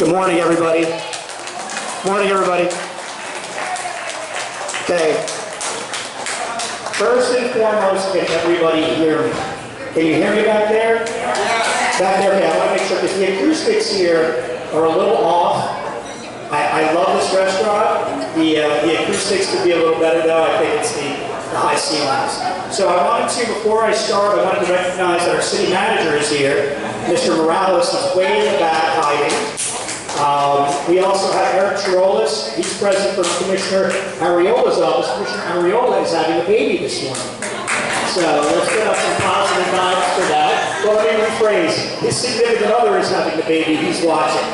Good morning, everybody. Morning, everybody. Okay. First and foremost, can everybody hear me? Can you hear me back there? Back there, okay. I want to make sure, because the acoustics here are a little off. I love this restaurant. The acoustics could be a little better, though. I think it's the high ceilings. So I wanted to, before I start, I wanted to recognize that our city manager is here. Mr. Morales is way in the back hiding. We also have Eric Chirolis. He's present for Commissioner Arriola's office. Commissioner Arriola is having a baby this morning. So let's get up some positive vibes for that. Well, let me rephrase. His significant other is having the baby. He's watching.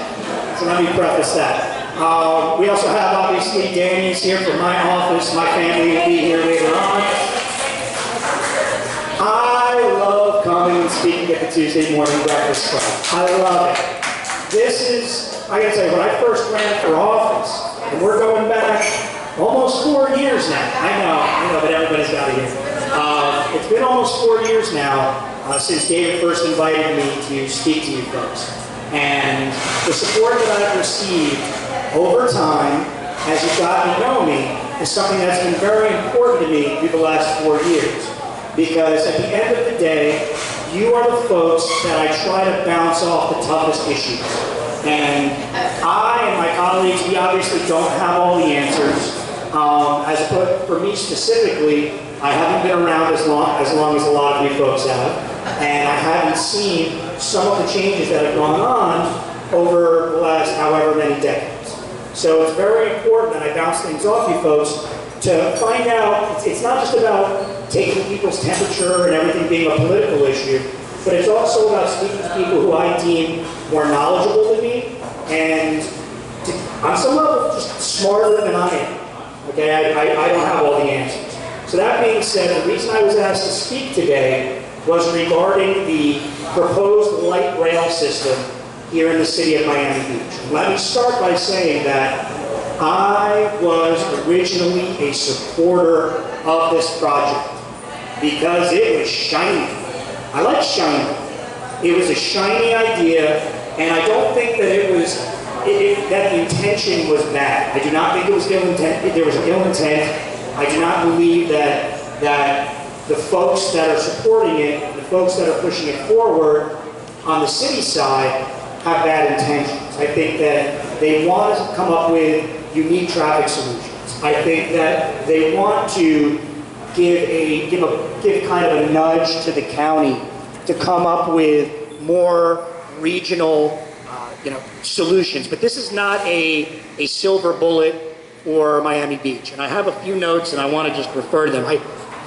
So let me preface that. We also have, obviously, Danny's here from my office. My family will be here later on. I love coming and speaking at the Tuesday morning breakfast club. I love it. This is, I gotta say, when I first ran for office, and we're going back almost 4 years now. I know, but everybody's got to hear. It's been almost 4 years now since David first invited me to speak to you folks. And the support that I've received over time, as you've gotten to know me, is something that's been very important to me through the last 4 years. Because at the end of the day, you are the folks that I try to bounce off the toughest issues. And I and my colleagues, we obviously don't have all the answers. For me specifically, I haven't been around as long as a lot of you folks have. And I haven't seen some of the changes that have gone on over the last however many decades. So it's very important that I bounce things off you folks to find out, it's not just about taking people's temperature and everything being a political issue, but it's also about speaking to people who I deem more knowledgeable than me, and on some level, just smarter than I am. Okay, I don't have all the answers. So that being said, the reason I was asked to speak today was regarding the proposed light rail system here in the city of Miami Beach. Let me start by saying that I was originally a supporter of this project because it was shiny. I like shiny. It was a shiny idea, and I don't think that that the intention was bad. I do not think it was ill intent. There was an ill intent. I do not believe that the folks that are supporting it, the folks that are pushing it forward on the city side, have bad intentions. I think that they want to come up with unique traffic solutions. I think that they want to give kind of a nudge to the county to come up with more regional solutions. But this is not a silver bullet for Miami Beach. And I have a few notes, and I want to just refer to them.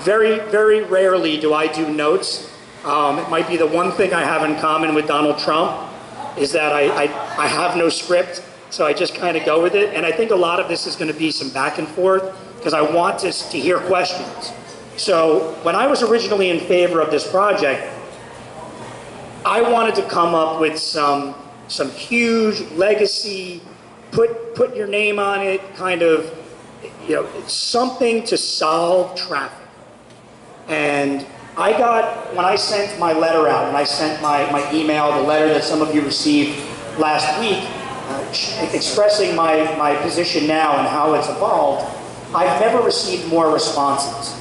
Very, very rarely do I do notes. It might be the one thing I have in common with Donald Trump is that I have no script, so I just kind of go with it. And I think a lot of this is going to be some back and forth because I want to hear questions. So when I was originally in favor of this project, I wanted to come up with some huge legacy, put your name on it, kind of, something to solve traffic. And when I sent my letter out, when I sent my email, the letter that some of you received last week, expressing my position now and how it's evolved, I've never received more responses.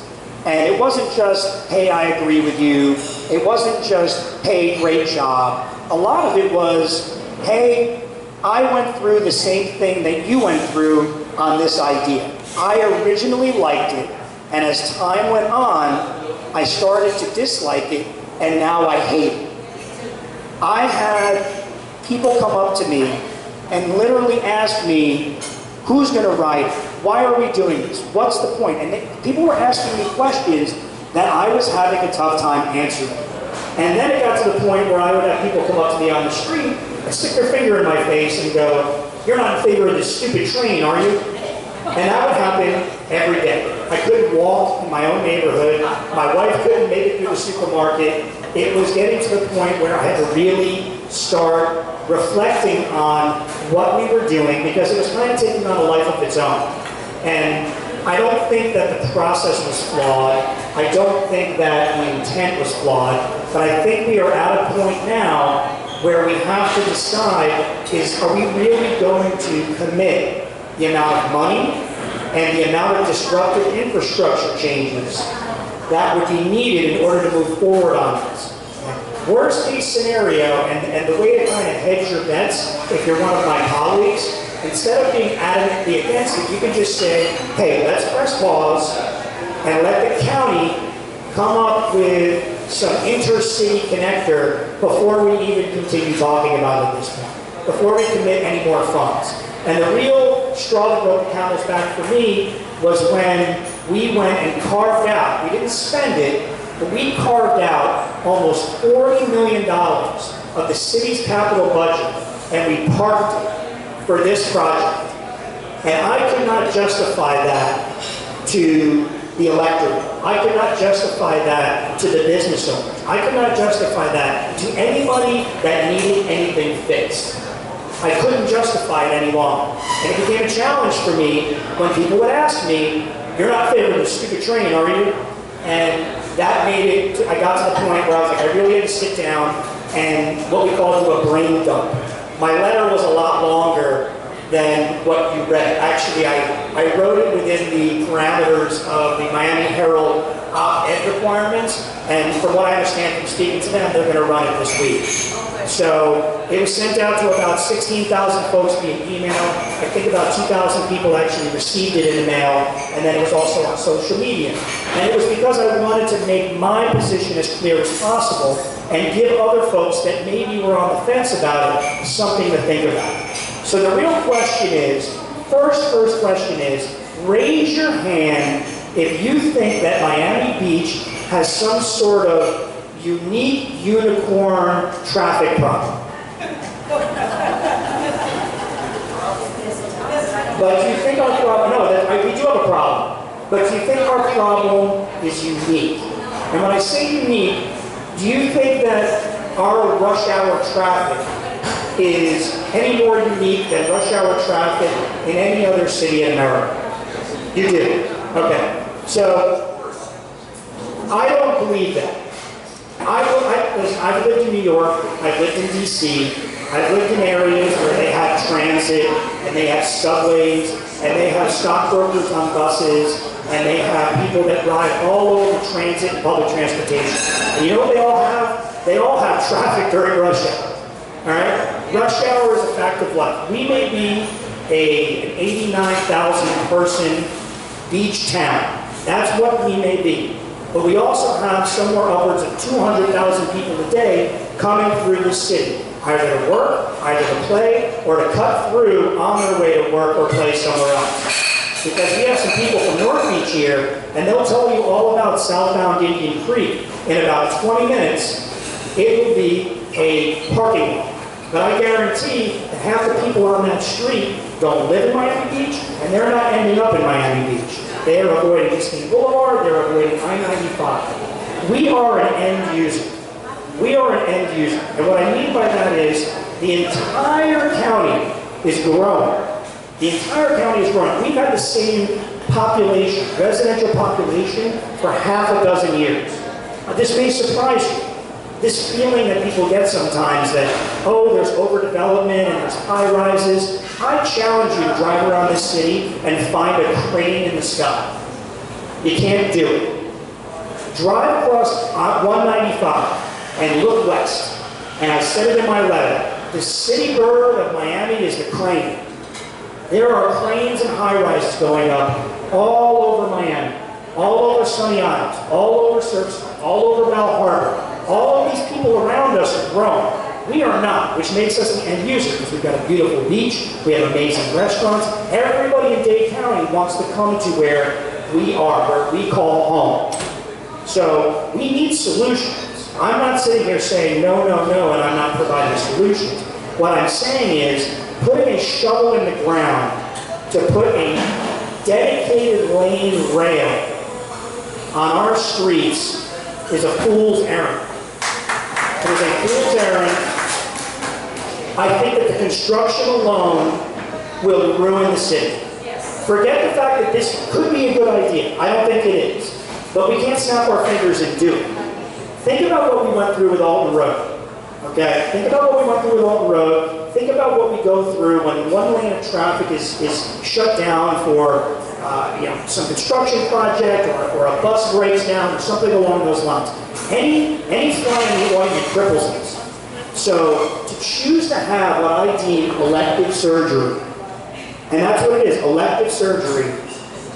And it wasn't just, hey, I agree with you. It wasn't just, hey, great job. A lot of it was, hey, I went through the same thing that you went through on this idea. I originally liked it, and as time went on, I started to dislike it, and now I hate it. I had people come up to me and literally ask me, who's going to ride it? Why are we doing this? What's the point? And people were asking me questions that I was having a tough time answering. And then it got to the point where I would have people come up to me on the street and stick their finger in my face and go, you're not in favor of this stupid train, are you? And that would happen every day. I couldn't walk in my own neighborhood. My wife couldn't make it through the supermarket. It was getting to the point where I had to really start reflecting on what we were doing because it was kind of taking on a life of its own. And I don't think that the process was flawed. I don't think that the intent was flawed. But I think we are at a point now where we have to decide is, are we really going to commit the amount of money and the amount of disruptive infrastructure changes that would be needed in order to move forward on this? Worst case scenario, and the way to kind of hedge your bets, if you're one of my colleagues, instead of being adamantly against it, you can just say, hey, let's press pause and let the county come up with some intercity connector before we even continue talking about it at this point, before we commit any more funds. And the real straw that broke the camel's back for me was when we went and carved out, we didn't spend it, but we carved out almost $40 million of the city's capital budget, and we parked it for this project. And I could not justify that to the electorate. I could not justify that to the business owners. I could not justify that to anybody that needed anything fixed. I couldn't justify it any longer. And it became a challenge for me when people would ask me, you're not favoring the stupid train, are you? And that made it, I got to the point where I was like, I really had to sit down and what we call do a brain dump. My letter was a lot longer than what you read. Actually, I wrote it within the parameters of the Miami Herald op-ed requirements, and from what I understand from speaking to them, they're going to run it this week. So it was sent out to about 16,000 folks via email. I think about 2,000 people actually received it in the mail, and then it was also on social media. And it was because I wanted to make my position as clear as possible and give other folks that maybe were on the fence about it something to think about. So the real question is, first question is, raise your hand if you think that Miami Beach has some sort of unique unicorn traffic problem. But do you think our problem, no, we do have a problem, but do you think our problem is unique? And when I say unique, do you think that our rush hour traffic is any more unique than rush hour traffic in any other city in America? You do? Okay. So, I don't believe that. I've lived in New York, I've lived in DC, I've lived in areas where they have transit, and they have subways, and they have stockbrokers on buses, and they have people that ride all over transit and public transportation. And you know what they all have? They all have traffic during rush hour. Alright? Rush hour is a fact of life. We may be an 89,000 person beach town. That's what we may be. But we also have somewhere upwards of 200,000 people a day coming through the city, either to work, either to play, or to cut through on their way to work or play somewhere else. Because we have some people from North Beach here, and they'll tell you all about southbound Indian Creek. In about 20 minutes, it will be a parking lot. But I guarantee that half the people on that street don't live in Miami Beach, and they're not ending up in Miami Beach. They are avoiding Eastern Boulevard, they're avoiding I-95. We are an end user. We are an end user. And what I mean by that is the entire county is growing. The entire county is growing. We've had the same population, residential population, for half a dozen years. This may surprise you. This feeling that people get sometimes that, oh, there's overdevelopment and there's high-rises. I challenge you to drive around this city and find a crane in the sky. You can't do it. Drive across 195 and look west. And I said it in my letter. The city bird of Miami is the crane. There are cranes and high-rises going up all over Miami, all over Sunny Isles, all over Surfside, all over Bal Harbor. All of these people around us are growing. We are not, which makes us an end user because we've got a beautiful beach, we have amazing restaurants. Everybody in Dade County wants to come to where we are, where we call home. So we need solutions. I'm not sitting here saying no, no, no, and I'm not providing solutions. What I'm saying is putting a shovel in the ground to put a dedicated lane rail on our streets is a fool's errand. It is a fool's errand. I think that the construction alone will ruin the city. Forget the fact that this could be a good idea. I don't think it is. But we can't snap our fingers and do it. Think about what we went through with Alton Road. Okay? Think about what we went through with Alton Road. Think about what we go through when one lane of traffic is shut down for some construction project or a bus breaks down or something along those lines. Any fly in the ointment cripples us. So to choose to have what I deem elective surgery, and that's what it is, elective surgery,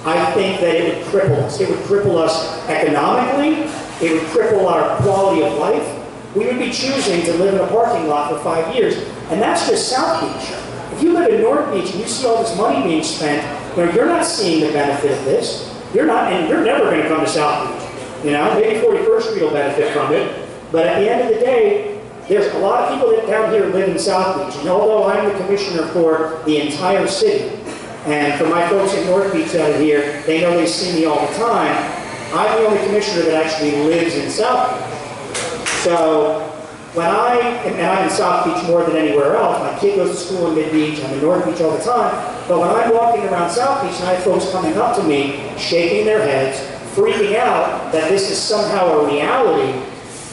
I think that it would cripple us. It would cripple us economically. It would cripple our quality of life. We would be choosing to live in a parking lot for 5 years. And that's just South Beach. If you live in North Beach and you see all this money being spent, you're not seeing the benefit of this. You're not, and you're never going to come to South Beach. Maybe 41st Street will benefit from it. But at the end of the day, there's a lot of people that down here live in South Beach. And although I'm the commissioner for the entire city, and for my folks in North Beach out here, they know they see me all the time, I'm the only commissioner that actually lives in South Beach. So when and I'm in South Beach more than anywhere else. My kid goes to school in Mid-Beach, I'm in North Beach all the time. But when I'm walking around South Beach and I have folks coming up to me, shaking their heads, freaking out that this is somehow a reality,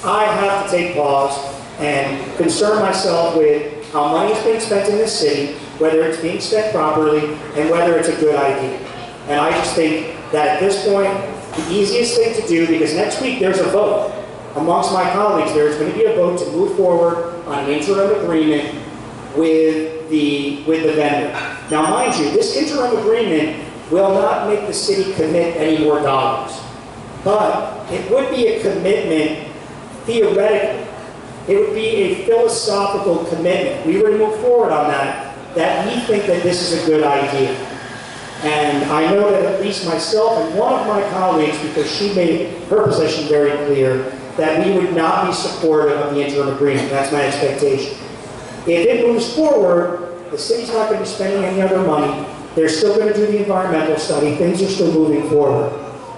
I have to take pause and concern myself with how money is being spent in this city, whether it's being spent properly, and whether it's a good idea. And I just think that at this point, the easiest thing to do, because next week there's a vote. Amongst my colleagues, there's going to be a vote to move forward on an interim agreement with the vendor. Now, mind you, this interim agreement will not make the city commit any more dollars. But it would be a commitment, theoretically. It would be a philosophical commitment. We were to move forward on that we think that this is a good idea. And I know that at least myself and one of my colleagues, because she made her position very clear, that we would not be supportive of the interim agreement. That's my expectation. If it moves forward, the city's not going to be spending any other money. They're still going to do the environmental study. Things are still moving forward.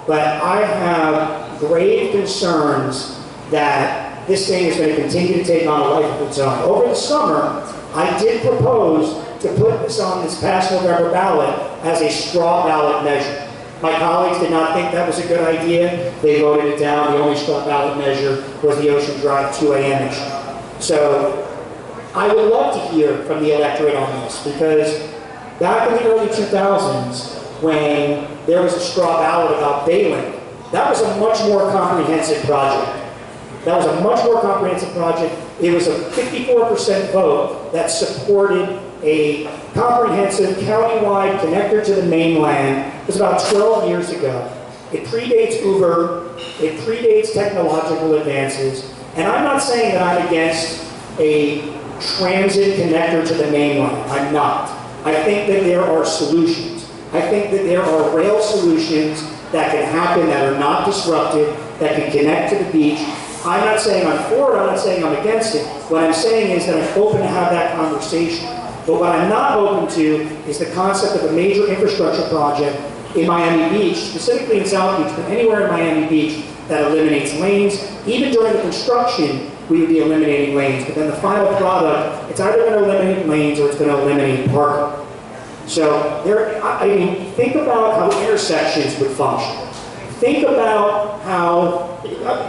But I have grave concerns that this thing is going to continue to take on a life of its own. Over the summer, I did propose to put this on this past November ballot as a straw ballot measure. My colleagues did not think that was a good idea. They voted it down. The only straw ballot measure was the Ocean Drive 2 a.m. issue. So I would love to hear from the electorate on this, because back in the early 2000s, when there was a straw ballot about Bayland, that was a much more comprehensive project. That was a much more comprehensive project. It was a 54% vote that supported a comprehensive countywide connector to the mainland. It was about 12 years ago. It predates Uber. It predates technological advances. And I'm not saying that I'm against a transit connector to the mainland. I'm not. I think that there are solutions. I think that there are rail solutions that can happen that are not disruptive, that can connect to the beach. I'm not saying I'm for it, I'm not saying I'm against it. What I'm saying is that I'm open to have that conversation. But what I'm not open to is the concept of a major infrastructure project in Miami Beach, specifically in South Beach, but anywhere in Miami Beach that eliminates lanes. Even during the construction, we would be eliminating lanes. But then the final product, it's either going to eliminate lanes or it's going to eliminate parking. So think about how intersections would function. Think about how,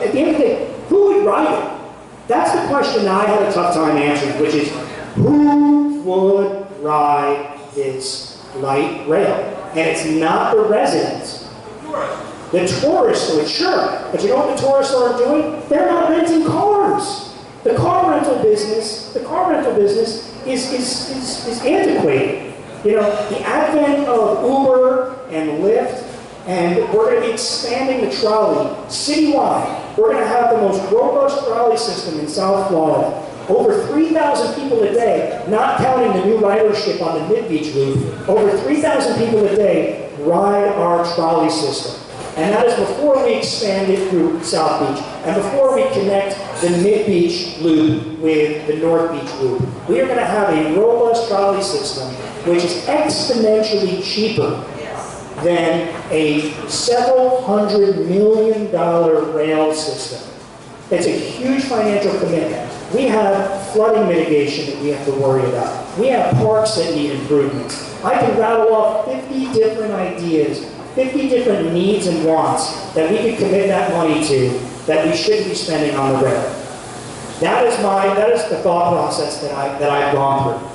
at the end of the day, who would ride it? That's the question that I had a tough time answering, which is, who would ride this light rail? And it's not the residents. The tourists would, sure. But you know what the tourists are doing? They're not renting cars. The car rental business is antiquated. The advent of Uber and Lyft, and we're going to be expanding the trolley citywide. We're going to have the most robust trolley system in South Florida. Over 3,000 people a day, not counting the new ridership on the Mid-Beach loop, over 3,000 people a day ride our trolley system. And that is before we expand it through South Beach, and before we connect the Mid-Beach loop with the North Beach loop. We are going to have a robust trolley system, which is exponentially cheaper than a several $100 million rail system. It's a huge financial commitment. We have flooding mitigation that we have to worry about. We have parks that need improvements. I can rattle off 50 different ideas, 50 different needs and wants that we could commit that money to that we shouldn't be spending on the rail. That is the thought process that I've gone through.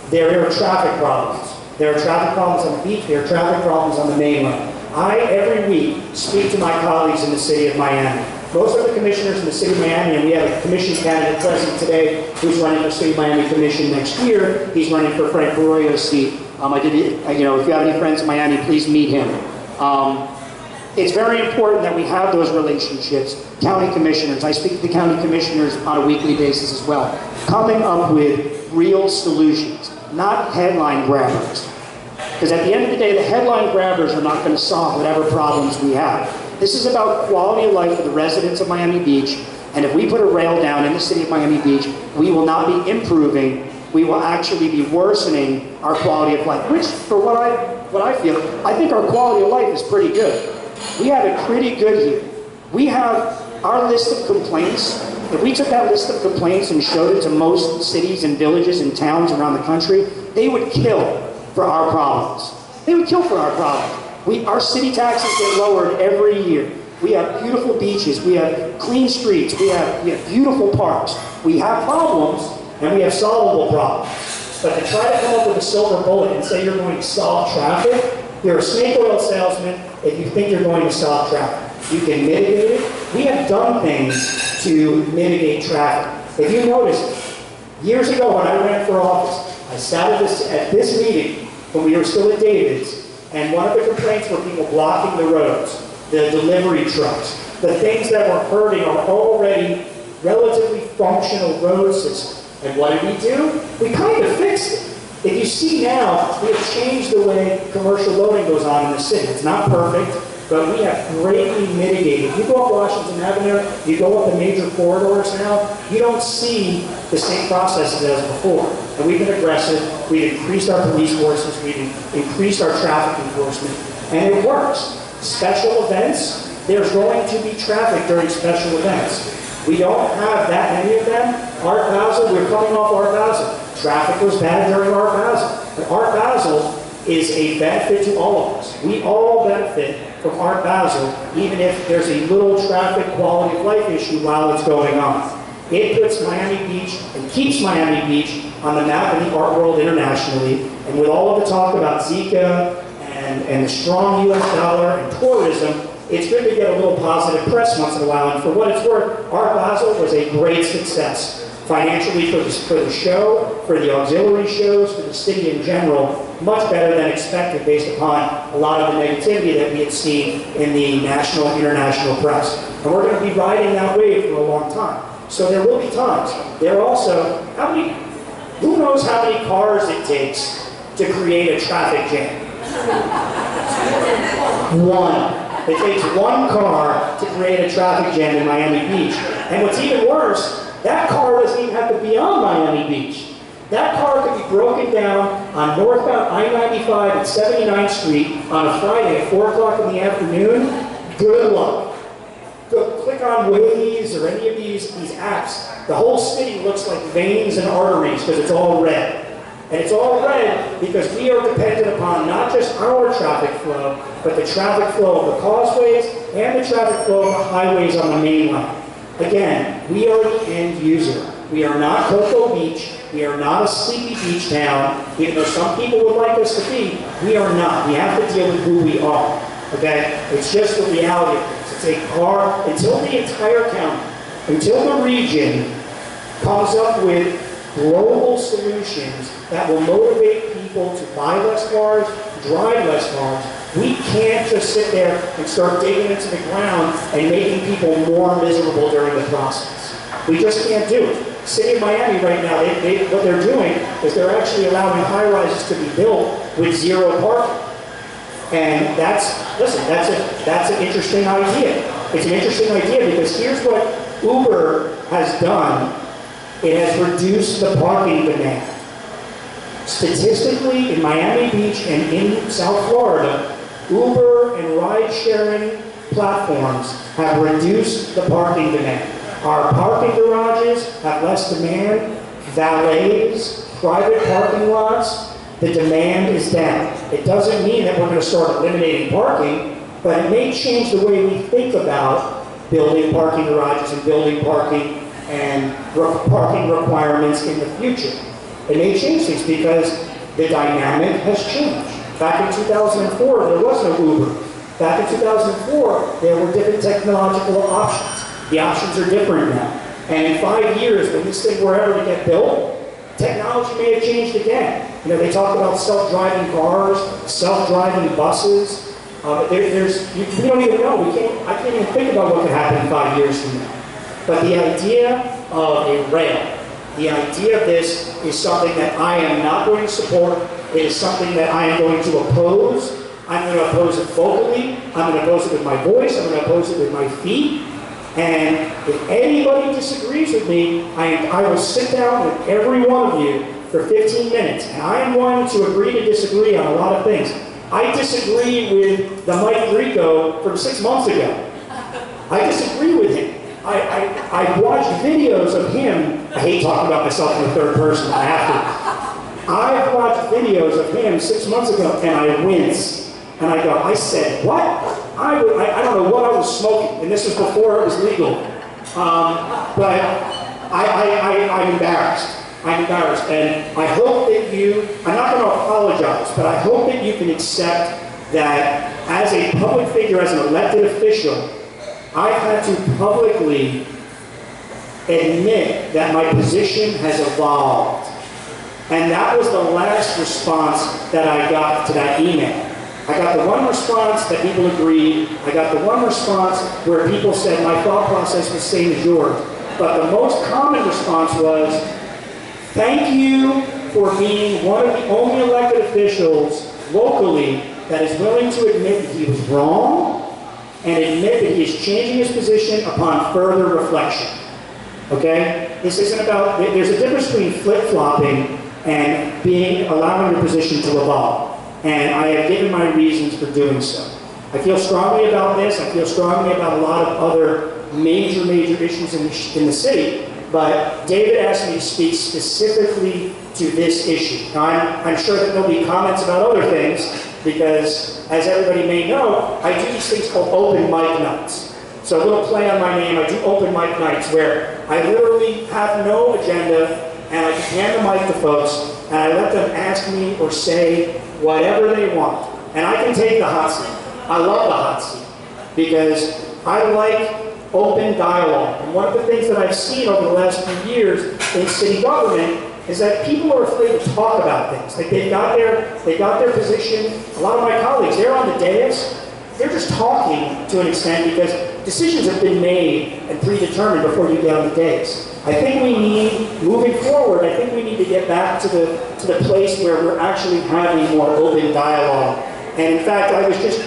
There are traffic problems. There are traffic problems on the beach. There are traffic problems on the mainland. I, every week, speak to my colleagues in the city of Miami. Most of the commissioners in the city of Miami, and we have a commission candidate present today who's running for City of Miami Commission next year. He's running for Frank Barroyo's seat. If you have any friends in Miami, please meet him. It's very important that we have those relationships. County commissioners, I speak to the county commissioners on a weekly basis as well, coming up with real solutions, not headline grabbers. Because at the end of the day, the headline grabbers are not going to solve whatever problems we have. This is about quality of life for the residents of Miami Beach, and if we put a rail down in the city of Miami Beach, we will not be improving, we will actually be worsening our quality of life, which, for what I feel, I think our quality of life is pretty good. We have it pretty good here. We have our list of complaints. If we took that list of complaints and showed it to most cities and villages and towns around the country, they would kill for our problems. They would kill for our problems. Our city taxes get lowered every year. We have beautiful beaches. We have clean streets. We have beautiful parks. We have problems, and we have solvable problems. But to try to come up with a silver bullet and say you're going to solve traffic, you're a snake oil salesman if you think you're going to solve traffic. You can mitigate it. We have done things to mitigate traffic. If you noticed, years ago when I ran for office, I sat at this meeting when we were still at David's, and one of the complaints were people blocking the roads, the delivery trucks, the things that were hurting our already relatively functional road system. And what did we do? We kind of fixed it. If you see now, we have changed the way commercial loading goes on in the city. It's not perfect, but we have greatly mitigated. You go up Washington Avenue, you go up the major corridors now, you don't see the same processes as before. And we've been aggressive, we've increased our police forces, we've increased our traffic enforcement, and it works. Special events, there's going to be traffic during special events. We don't have that many of them. Art Basel, we're coming off Art Basel. Traffic was bad during Art Basel. But Art Basel is a benefit to all of us. We all benefit from Art Basel, even if there's a little traffic quality of life issue while it's going on. It puts Miami Beach and keeps Miami Beach on the map in the art world internationally. And with all of the talk about Zika and the strong U.S. dollar and tourism, it's good to get a little positive press once in a while. And for what it's worth, Art Basel was a great success. Financially for the show, for the auxiliary shows, for the city in general, much better than expected based upon a lot of the negativity that we had seen in the national, international press. And we're going to be riding that wave for a long time. So there will be times. There are also, who knows how many cars it takes to create a traffic jam? One. It takes one car to create a traffic jam in Miami Beach. And what's even worse, that car doesn't even have to be on Miami Beach. That car could be broken down on northbound I-95 at 79th Street on a Friday at 4 o'clock in the afternoon. Good luck. Go click on Waze or any of these apps. The whole city looks like veins and arteries because it's all red. And it's all red because we are dependent upon not just our traffic flow, but the traffic flow of the causeways and the traffic flow of the highways on the mainland. Again, we are the end user. We are not Cocoa Beach. We are not a sleepy beach town. Even though some people would like us to be, we are not. We have to deal with who we are. Okay? It's just the reality of things. It's a car, until the entire county, until the region comes up with global solutions that will motivate people to buy less cars, drive less cars. We can't just sit there and start digging into the ground and making people more miserable during the process. We just can't do it. City of Miami right now, what they're doing is they're actually allowing high-rises to be built with zero parking. And that's an interesting idea. It's an interesting idea because here's what Uber has done. It has reduced the parking demand. Statistically, in Miami Beach and in South Florida, Uber and ride-sharing platforms have reduced the parking demand. Our parking garages have less demand. Valets, private parking lots, the demand is down. It doesn't mean that we're going to start eliminating parking, but it may change the way we think about building parking garages and building parking and parking requirements in the future. It may change things because the dynamic has changed. Back in 2004, there was no Uber. Back in 2004, there were different technological options. The options are different now. And in 5 years, when this thing were ever to get built, technology may have changed again. You know, they talk about self-driving cars, self-driving buses. We don't even know. I can't even think about what could happen 5 years from now. But the idea of a rail, the idea of this is something that I am not going to support. It is something that I am going to oppose. I'm going to oppose it vocally. I'm going to oppose it with my voice. I'm going to oppose it with my feet. And if anybody disagrees with me, I will sit down with every one of you for 15 minutes. And I am going to agree to disagree on a lot of things. I disagree with the Mike Grieco from 6 months ago. I disagree with him. I watched videos of him. I hate talking about myself in the third person. I have to. I've watched videos of him 6 months ago, and I wince. And I go, I said, what? I don't know what I was smoking, and this was before it was legal. But I'm embarrassed. I'm embarrassed, and I hope that I'm not going to apologize, but I hope that you can accept that as a public figure, as an elected official, I've had to publicly admit that my position has evolved. And that was the last response that I got to that email. I got the one response that people agreed. I got the one response where people said my thought process was the same as yours. But the most common response was, thank you for being one of the only elected officials locally that is willing to admit that he was wrong and admit that he is changing his position upon further reflection. Okay? This isn't about, there's a difference between flip-flopping and allowing your position to evolve. And I have given my reasons for doing so. I feel strongly about this. I feel strongly about a lot of other major issues in the city. But David asked me to speak specifically to this issue. Now, I'm sure that there'll be comments about other things, because as everybody may know, I do these things called open mic nights. So a little play on my name, I do open mic nights where I literally have no agenda, and I just hand the mic to folks, and I let them ask me or say whatever they want. And I can take the hot seat. I love the hot seat, because I like open dialogue. And one of the things that I've seen over the last few years in city government is that people are afraid to talk about things. Like they got their position. A lot of my colleagues, they're on the dais, they're just talking to an extent because decisions have been made and predetermined before you get on the dais. I think we need, moving forward, I think we need to get back to the place where we're actually having more open dialogue. And in fact,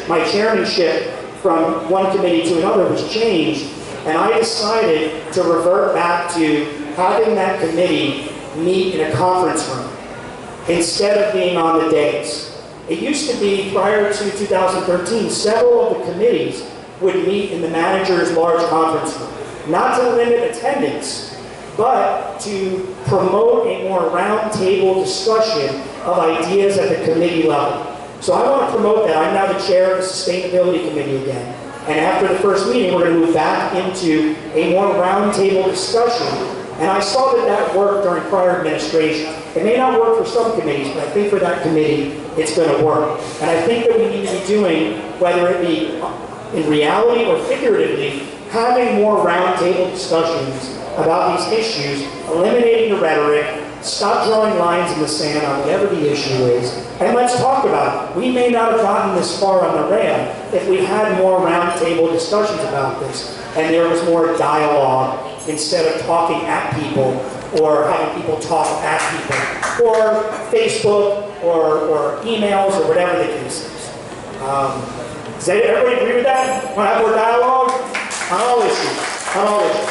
my chairmanship from one committee to another was changed, and I decided to revert back to having that committee meet in a conference room instead of being on the dais. It used to be, prior to 2013, several of the committees would meet in the manager's large conference room. Not to limit attendance, but to promote a more roundtable discussion of ideas at the committee level. So I want to promote that. I'm now the chair of the Sustainability Committee again. And after the first meeting, we're going to move back into a more roundtable discussion. And I saw that worked during prior administration. It may not work for some committees, but I think for that committee, it's going to work. And I think that we need to be doing, whether it be in reality or figuratively, having more roundtable discussions about these issues, eliminating the rhetoric, stop drawing lines in the sand on whatever the issue is, and let's talk about it. We may not have gotten this far on the rail if we had more roundtable discussions about this, and there was more dialogue instead of talking at people or having people talk at people, or Facebook or emails or whatever the case is. Does everybody agree with that? Want to have more dialogue? On all issues. On all issues.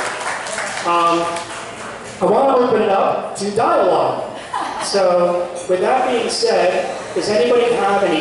I want to open it up to dialogue. So, with that being said, does anybody have any